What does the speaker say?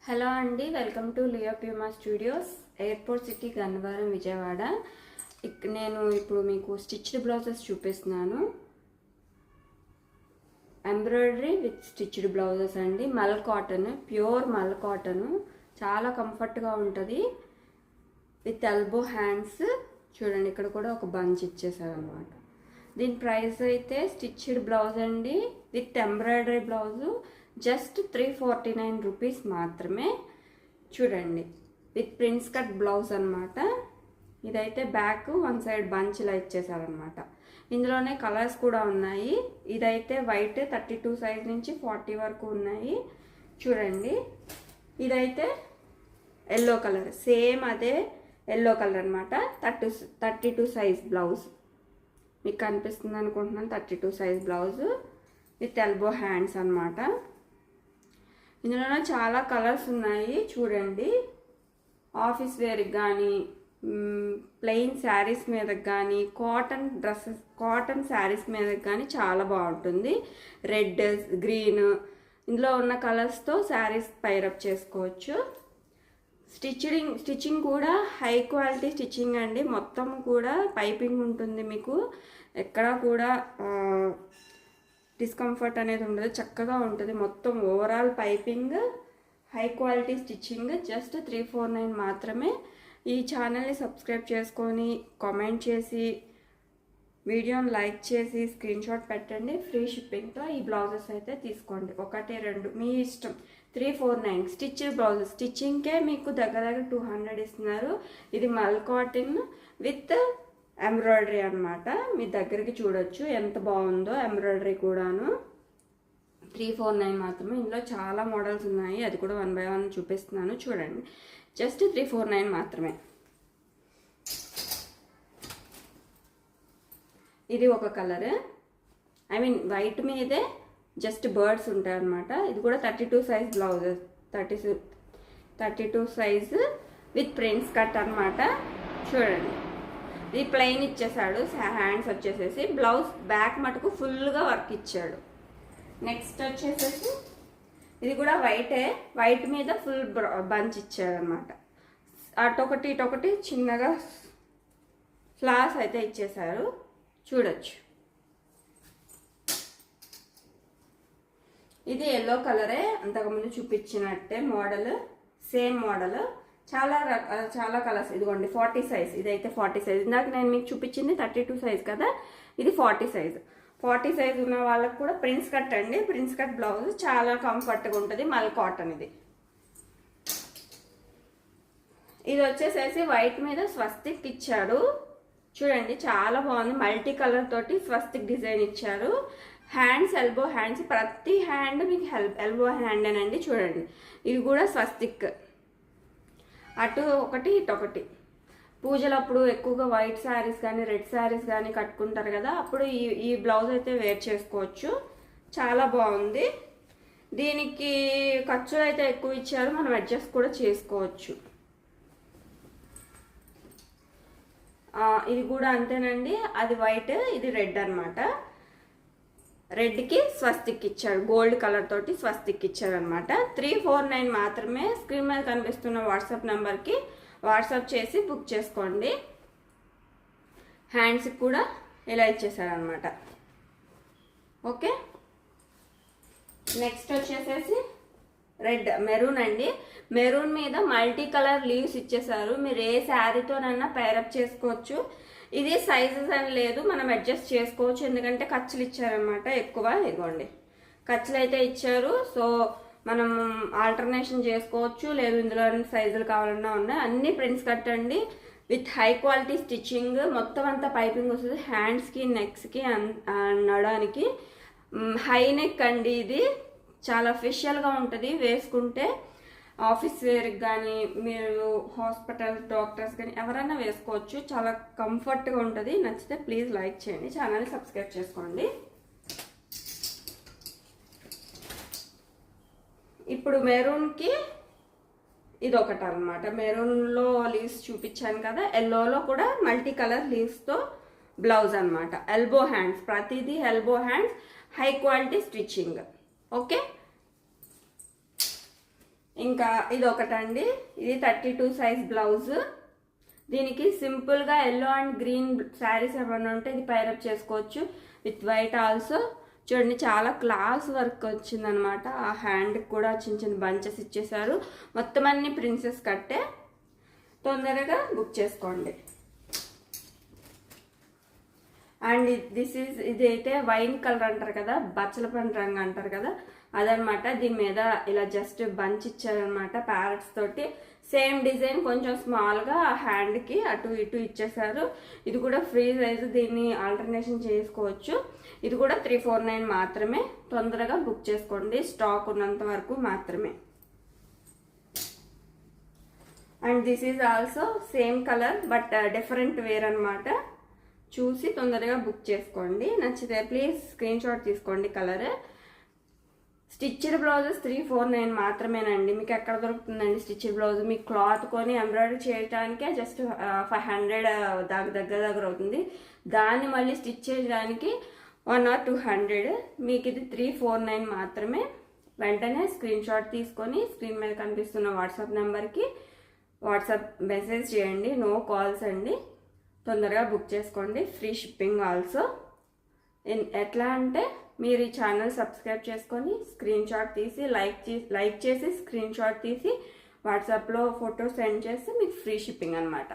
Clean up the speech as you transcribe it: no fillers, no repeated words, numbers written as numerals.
Hello అండి, welcome to Leo Puma studios, airport city Gannavaram Vijayawada. నేను ఇప్పుడు మీకు స్టిచ్డ్ బ్లౌజెస్ చూపిస్తున్నాను. ఎంబ్రాయిడరీ విత్ స్టిచ్డ్ బ్లౌజెస్ అండి. మల్ కాటన్, ప్యూర్ మల్ కాటన్, చాలా కంఫర్ట్గా ఉంటుంది. With elbow hands. చూడండి, ఇక్కడ కూడా ఒక బంచ్ ఇచ్చేసారనమాట. దీని ప్రైస్ అయితే స్టిచ్డ్ బ్లౌజ్ అండి with embroidery blouse just 349 rupees మాత్రమే. చూడండి, విత్ ప్రిన్స్ కట్ బ్లౌజ్ అనమాట. ఇదైతే బ్యాక్ వన్ సైడ్ బంచ్ ఇలా ఇచ్చేసారనమాట. ఇందులోనే కలర్స్ కూడా ఉన్నాయి. ఇదైతే వైట్ 32 సైజ్ నుంచి 40 వరకు ఉన్నాయి. చూడండి, ఇదైతే ఎల్లో కలర్, సేమ్ అదే ఎల్లో కలర్ అనమాట. 32 సైజ్ బ్లౌజ్ మీకు కనిపిస్తుంది అనుకుంటున్నాను. 32 size blouse with elbow hands అనమాట. ఇందులో చాలా కలర్స్ ఉన్నాయి. చూడండి, ఆఫీస్ వేర్కి కానీ, ప్లెయిన్ శారీస్ మీదకి కానీ, కాటన్ డ్రెస్సెస్, కాటన్ శారీస్ మీదకి కానీ చాలా బాగుంటుంది. రెడ్, గ్రీన్, ఇందులో ఉన్న కలర్స్తో శారీస్ పైరప్ చేసుకోవచ్చు. స్టిచ్చింగ్ కూడా హై క్వాలిటీ స్టిచ్చింగ్ అండి. మొత్తం కూడా పైపింగ్ ఉంటుంది. మీకు ఎక్కడా కూడా డిస్కంఫర్ట్ అనేది ఉండదు, చక్కగా ఉంటుంది. మొత్తం overall piping, high quality stitching. Just 349 మాత్రమే. ఈ ఛానల్ని సబ్స్క్రైబ్ చేసుకొని, కామెంట్ చేసి, వీడియోని లైక్ చేసి, స్క్రీన్ షాట్ పెట్టండి. ఫ్రీ షిప్పింగ్తో ఈ బ్లౌజెస్ అయితే తీసుకోండి. 1, 2 మీ ఇష్టం. 349 స్టిచ్డ్ బ్లౌజెస్. స్టిచ్చింగ్కే మీకు దగ్గర 200 ఇస్తున్నారు. ఇది మల్ కాటన్ విత్ ఎంబ్రాయిడరీ అనమాట. మీ దగ్గరికి చూడొచ్చు ఎంత బాగుందో ఎంబ్రాయిడరీ కూడాను. 349 మాత్రమే. ఇందులో చాలా మోడల్స్ ఉన్నాయి, అది కూడా 1 బై 1 చూపిస్తున్నాను. చూడండి, జస్ట్ 349 మాత్రమే. ఇది ఒక కలర్, ఐ మీన్ వైట్ మీదే జస్ట్ బర్డ్స్ ఉంటాయి అనమాట. ఇది కూడా 32 size blouses. 32 size with prints cut అనమాట. చూడండి, ఇది ప్లెయిన్ ఇచ్చేసాడు. హ్యాండ్స్ వచ్చేసేసి బ్లౌజ్ బ్యాక్ మటుకు ఫుల్గా వర్క్ ఇచ్చాడు. నెక్స్ట్ వచ్చేసేసి ఇది కూడా వైటే, వైట్ మీద ఫుల్ బంచ్ ఇచ్చాడు అనమాట. అటొకటి ఇటొకటి చిన్నగా ఫ్లవర్స్ అయితే ఇచ్చేసారు. చూడొచ్చు, ఇది ఎల్లో కలరే, అంతకుముందు చూపించినట్టే మోడల్, సేమ్ మోడల్. చాలా కలర్స్. ఇదిగోండి 40 సైజ్. ఇదైతే 40 సైజ్. ఇందాక నేను మీకు చూపించింది 32 సైజ్ కదా, ఇది 40 సైజ్. 40 సైజ్ ఉన్న వాళ్ళకి కూడా ప్రిన్స్ కట్ అండి. ప్రిన్స్ కట్ బ్లౌజ్ చాలా కంఫర్ట్గా ఉంటుంది. మల్ కాటన్ ఇది. ఇది వచ్చేసేసి వైట్ మీద స్వస్తిక్ ఇచ్చాడు. చూడండి, చాలా బాగుంది. మల్టీ కలర్ తోటి స్వస్తిక్ డిజైన్ ఇచ్చారు. హ్యాండ్స్, ఎల్బో హ్యాండ్స్, ప్రతి హ్యాండ్ మీకు ఎల్బో హ్యాండ్ అనండి. చూడండి, ఇది కూడా స్వస్తిక్. అటు ఒకటి ఇటొకటి. పూజలప్పుడు ఎక్కువగా వైట్ శారీస్ కానీ, రెడ్ శారీస్ కానీ కట్టుకుంటారు కదా, అప్పుడు ఈ బ్లౌజ్ అయితే వేర్ చేసుకోవచ్చు. చాలా బాగుంది. దీనికి ఖర్చులు అయితే ఎక్కువ ఇచ్చారు, మనం అడ్జస్ట్ కూడా చేసుకోవచ్చు. ఇది కూడా అంతేనండి. అది వైట్, ఇది రెడ్ అనమాట. రెడ్కి స్వస్తిక్ ఇచ్చాడు, గోల్డ్ కలర్ తోటి స్వస్తిక్ ఇచ్చాడు అనమాట. 349 మాత్రమే. స్క్రీన్ మీద కనిపిస్తున్న వాట్సాప్ నెంబర్కి వాట్సాప్ చేసి బుక్ చేసుకోండి. హ్యాండ్స్కి కూడా ఇలా ఇచ్చేసారనమాట. ఓకే, నెక్స్ట్ వచ్చేసేసి రెడ్, మెరూన్ అండి. మెరూన్ మీద మల్టీ కలర్ లీవ్స్ ఇచ్చేసారు. మీరు ఏ శారీతోనైనా పేరప్ చేసుకోవచ్చు. ఇది సైజెస్ అని లేదు, మనం అడ్జస్ట్ చేసుకోవచ్చు. ఎందుకంటే ఖర్చులు ఇచ్చారనమాట ఎక్కువ. ఇదిగోండి, ఖర్చులు అయితే ఇచ్చారు. సో మనం ఆల్టర్నేషన్ చేసుకోవచ్చు. లేదు ఇందులో సైజులు కావాలన్నా ఉన్నాయి. అన్ని ప్రింట్స్ కట్ అండి విత్ హై క్వాలిటీ స్టిచ్చింగ్. మొత్తం అంతా పైపింగ్ వస్తుంది. హ్యాండ్స్కి, నెక్స్కి, నడానికి. హై నెక్ అండి. ఇది చాలా ఫెషియల్గా ఉంటుంది వేసుకుంటే. ఆఫీస్ వేర్కి కానీ, మీరు హాస్పిటల్ డాక్టర్స్ కానీ ఎవరైనా వేసుకోవచ్చు. చాలా కంఫర్ట్గా ఉంటుంది. నచ్చితే ప్లీజ్ లైక్ చేయండి, ఛానల్ని సబ్స్క్రైబ్ చేసుకోండి. ఇప్పుడు మెరూన్కి ఇది ఒకటి అనమాట. మెరూన్లో లీవ్స్ చూపించాను కదా, ఎల్లోలో కూడా మల్టీ కలర్ లీవ్స్తో బ్లౌజ్ అనమాట. ఎల్బో హ్యాండ్స్, ప్రతిదీ elbow hands, high quality stitching. Okay, ఇంకా ఇది ఒకటండి, ఇది 32 సైజ్ బ్లౌజ్. దీనికి సింపుల్గా ఎల్లో అండ్ గ్రీన్ శారీస్ ఏమైనా ఉంటే ఇది పైరప్ చేసుకోవచ్చు విత్ వైట్ ఆల్సో. చూడండి చాలా క్లాస్ వర్క్ వచ్చిందనమాట. ఆ హ్యాండ్కి కూడా చిన్న చిన్న బంచెస్ ఇచ్చేసారు. మొత్తం అన్ని ప్రిన్సెస్ కట్టే. తొందరగా బుక్ చేసుకోండి. అండ్ ఇదైతే వైన్ కలర్ అంటారు కదా, బచ్చల పండు రంగు అంటారు కదా, అదనమాట. దీని మీద ఇలా జస్ట్ బంచ్ ఇచ్చారనమాట ప్యారెట్స్ తోటి. సేమ్ డిజైన్ కొంచెం స్మాల్గా హ్యాండ్కి అటు ఇటు ఇచ్చేసారు. ఇది కూడా ఫ్రీ సైజ్, దీన్ని ఆల్టర్నేషన్ చేసుకోవచ్చు. ఇది కూడా 349 మాత్రమే. తొందరగా బుక్ చేసుకోండి, స్టాక్ ఉన్నంత వరకు మాత్రమే. And this is also same colour but different wear అనమాట. చూసి తొందరగా బుక్ చేసుకోండి. నచ్చితే ప్లీజ్ స్క్రీన్ షాట్ తీసుకోండి. కలర్ స్టిచ్డ్ బ్లౌజెస్ 349 మాత్రమేనండి. మీకు ఎక్కడ దొరుకుతుందండి స్టిచ్డ్ బ్లౌజ్? మీకు క్లాత్ కొని ఎంబ్రాయిడరీ చేయడానికే జస్ట్ 500 దగ్గర అవుతుంది. దాన్ని మళ్ళీ స్టిచ్ చేయడానికి 1 or 200. మీకు ఇది 349 మాత్రమే. వెంటనే స్క్రీన్ షాట్ తీసుకొని స్క్రీన్ మీద కనిపిస్తున్న వాట్సాప్ నెంబర్కి వాట్సాప్ మెసేజ్ చేయండి. నో కాల్స్ అండి. తొందరగా బుక్ చేసుకోండి. Free shipping also. ఎట్లా అంటే మీరు ఈ ఛానల్ సబ్స్క్రైబ్ చేసుకొని స్క్రీన్ షాట్ తీసి లైక్ చేసి స్క్రీన్ షాట్ తీసి వాట్సాప్లో ఫోటో సెండ్ చేస్తే మీకు ఫ్రీ షిప్పింగ్ అనమాట.